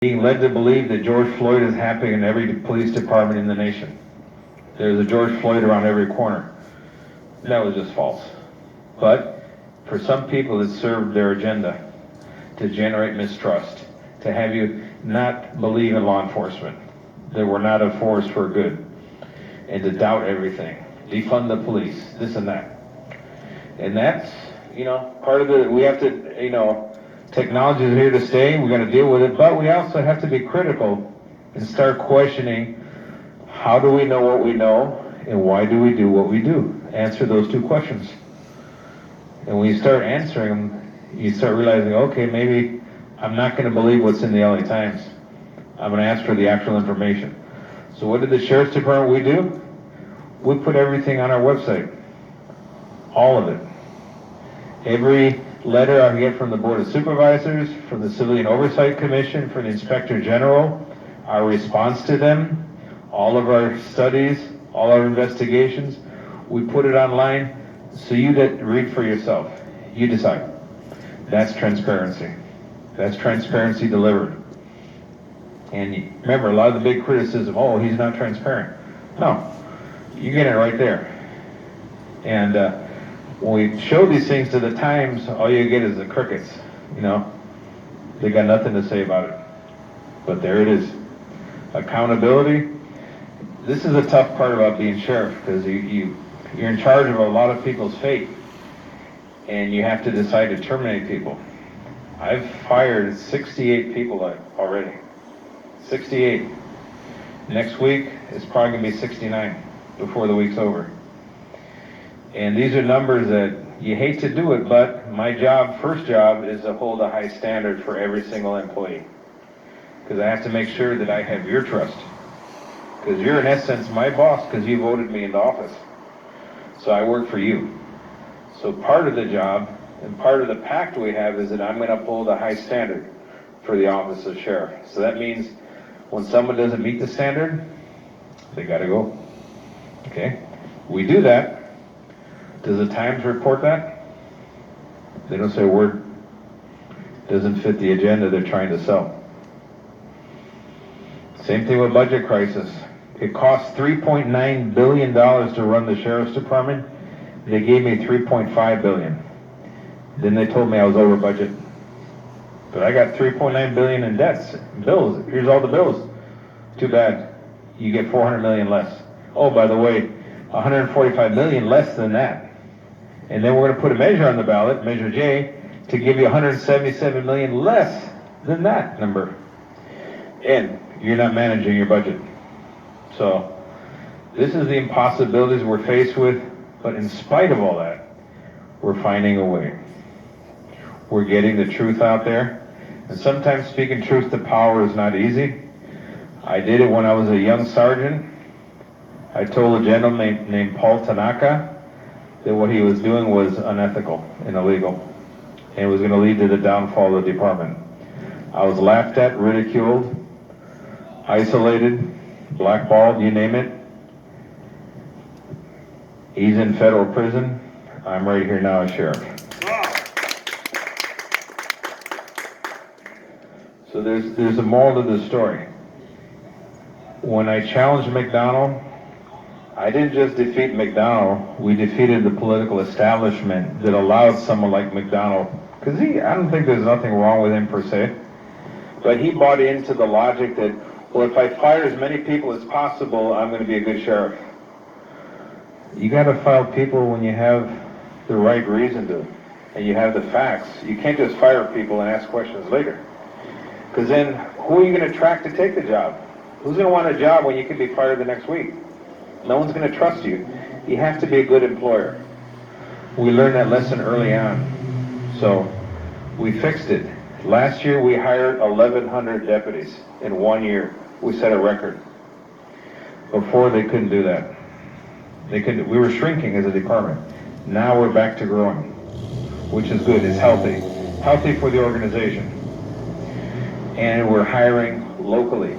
being led to believe that George Floyd is happening in every police department in the nation. There's a George Floyd around every corner. That was just false. But for some people, it served their agenda to generate mistrust, to have you not believe in law enforcement, that we're not a force for good, and to doubt everything, defund the police, this and that. And that's, part of we have to, technology is here to stay, we're going to deal with it, but we also have to be critical and start questioning, how do we know what we know, and why do we do what we do? Answer those two questions. And when you start answering them, you start realizing, okay, maybe I'm not going to believe what's in the LA Times. I'm going to ask for the actual information. So what did the Sheriff's Department do? We put everything on our website. All of it. Every letter I get from the Board of Supervisors, from the Civilian Oversight Commission, from the Inspector General, our response to them, all of our studies, all our investigations, we put it online so you read for yourself. You decide. That's transparency. That's transparency delivered. And remember, a lot of the big criticism, oh, he's not transparent. No, you get it right there. And when we show these things to the Times, all you get is the crickets. They got nothing to say about it. But there it is. Accountability. This is a tough part about being sheriff, because you're in charge of a lot of people's fate, and you have to decide to terminate people. I've fired 68 people already. 68. Next week, it's probably going to be 69 before the week's over. And these are numbers that you hate to do it, but my first job is to hold a high standard for every single employee. Because I have to make sure that I have your trust. Because you're in essence my boss, because you voted me into office. So I work for you. So part of the job and part of the pact we have is that I'm going to uphold a high standard for the office of sheriff. So that means when someone doesn't meet the standard, they got to go. Okay? We do that. Does the Times report that? They don't say a word. Doesn't fit the agenda they're trying to sell. Same thing with budget crisis. It costs $3.9 billion to run the Sheriff's Department. They gave me $3.5 billion. Then they told me I was over budget. But I got $3.9 billion in debts, bills. Here's all the bills. Too bad. You get $400 million less. Oh, by the way, $145 million less than that. And then we're going to put a measure on the ballot, Measure J, to give you $177 million less than that number. And you're not managing your budget. So this is the impossibilities we're faced with, but in spite of all that, we're finding a way. We're getting the truth out there. And sometimes speaking truth to power is not easy. I did it when I was a young sergeant. I told a gentleman named Paul Tanaka that what he was doing was unethical and illegal, and it was going to lead to the downfall of the department. I was laughed at, ridiculed, isolated, blackballed, you name it. He's in federal prison. I'm right here now as sheriff. So there's a moral to the story. When I challenged McDonald, I didn't just defeat McDonald, we defeated the political establishment that allowed someone like McDonald, because I don't think there's nothing wrong with him per se, but he bought into the logic that, well, if I fire as many people as possible, I'm going to be a good sheriff. You got to fire people when you have the right reason to, and you have the facts. You can't just fire people and ask questions later, because then who are you going to attract to take the job? Who's going to want a job when you could be fired the next week? No one's going to trust you. You have to be a good employer. We learned that lesson early on. So we fixed it. Last year we hired 1,100 deputies in 1 year. We set a record. Before they couldn't do that. We were shrinking as a department. Now we're back to growing, which is good. It's healthy. Healthy for the organization. And we're hiring locally.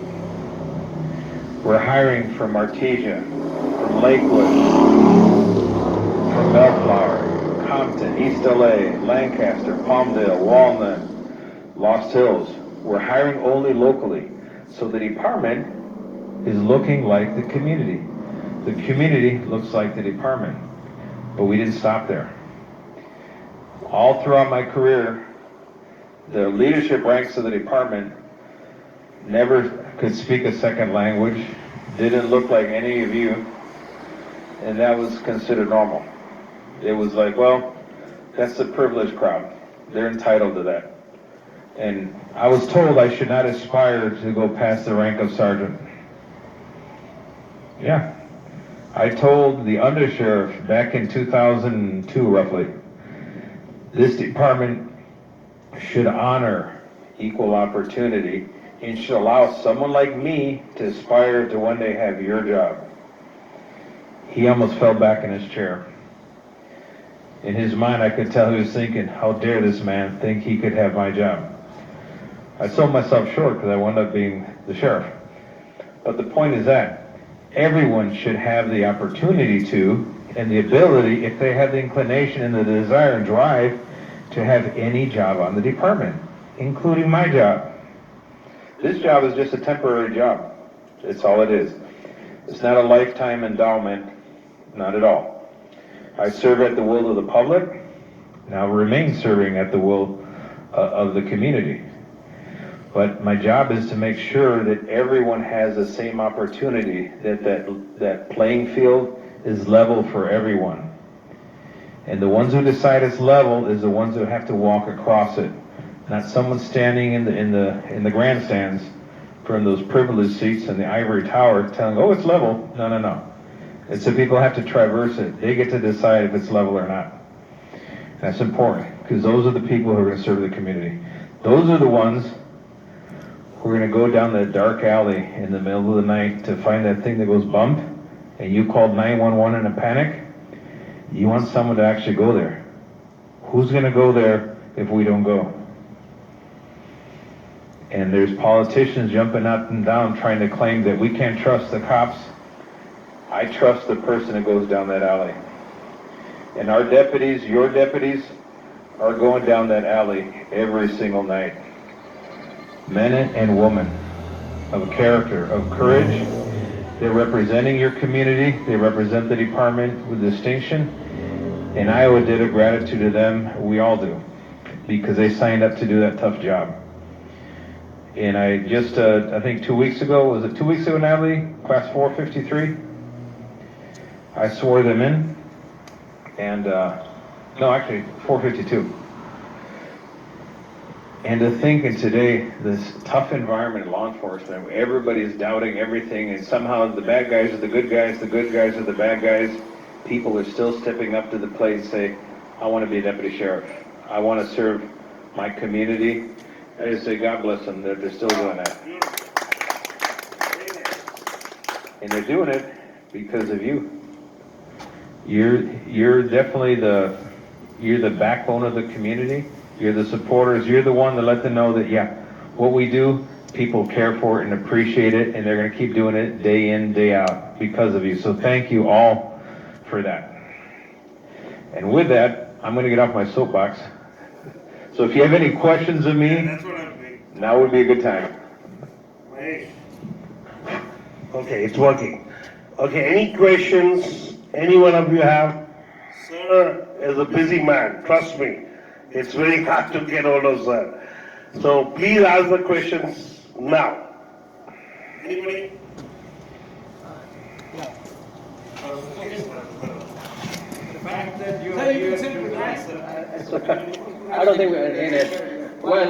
We're hiring from Artesia, from Lakewood, from Bellflower, Compton, East LA, Lancaster, Palmdale, Walnut, Lost Hills. We're hiring only locally. So the department is looking like the community. The community looks like the department. But we didn't stop there. All throughout my career, the leadership ranks of the department never could speak a second language, didn't look like any of you, and that was considered normal. It was like, well, that's the privileged crowd. They're entitled to that. And I was told I should not aspire to go past the rank of sergeant. Yeah. I told the undersheriff back in 2002, roughly, this department should honor equal opportunity and should allow someone like me to aspire to one day have your job. He almost fell back in his chair. In his mind, I could tell he was thinking, how dare this man think he could have my job? I sold myself short because I wound up being the sheriff. But the point is that everyone should have the opportunity to, and the ability, if they have the inclination and the desire and drive, to have any job on the department, including my job. This job is just a temporary job. It's all it is. It's not a lifetime endowment, not at all. I serve at the will of the public, now remain serving at the will of the community. But my job is to make sure that everyone has the same opportunity, that playing field is level for everyone. And the ones who decide it's level is the ones who have to walk across it. Not someone standing in the grandstands from those privileged seats in the ivory tower telling, oh, it's level. No, no, no. It's the people have to traverse it. They get to decide if it's level or not. That's important, because those are the people who are going to serve the community. Those are the ones who are going to go down that dark alley in the middle of the night to find that thing that goes bump, and you called 911 in a panic. You want someone to actually go there. Who's going to go there if we don't go? And there's politicians jumping up and down trying to claim that we can't trust the cops. I trust the person that goes down that alley. And our deputies, your deputies, are going down that alley every single night. Men and women of character, of courage. They're representing your community. They represent the department with distinction. And I owe a debt of gratitude to them. We all do, because they signed up to do that tough job. And I just, I think 2 weeks ago, was it 2 weeks ago, Natalie? Class 453? I swore them in. And, no, actually, 452. And to think in today, this tough environment in law enforcement, where everybody's doubting everything, and somehow the bad guys are the good guys are the bad guys, people are still stepping up to the plate and say, I want to be a deputy sheriff. I want to serve my community. I just say, God bless them, that they're still doing that. And they're doing it because of you. You're definitely you're the backbone of the community. You're the supporters. You're the one to let them know that, yeah, what we do, people care for it and appreciate it, and they're going to keep doing it day in, day out because of you. So thank you all for that. And with that, I'm going to get off my soapbox. So if you have any questions of me, now would be a good time. Okay, it's working. Okay, any questions any one of you have? Sir is a busy man, trust me. It's very hard to get hold of sir. So please ask the questions now. Anybody? The fact that you are here to answer. I don't think we're in it. Well,